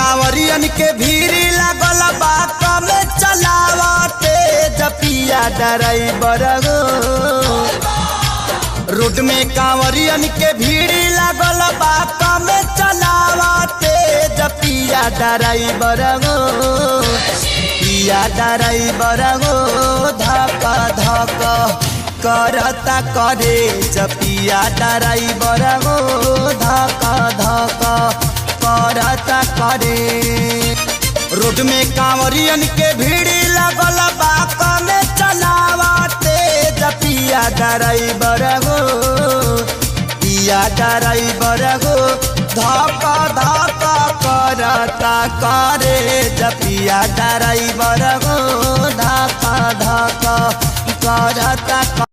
कांवरियन के भीड़ लागल बा कम चलावते जपिया ड्राइवर हो। रोड में कांवरियन के भीड़ लागल बा कम चलावते जपिया ड्राइवर हो। पिया ड्राइवर हो धक धक करता करे जपिया ड्राइवर हो धक धक करता करे। रोड में कांवरियन के भीड़ लगल बा कम चलावते जपिया ड्राइवर हो। पिया ड्राइवर हो धक धक करता करे जपिया ड्राइवर हो धक धक करता।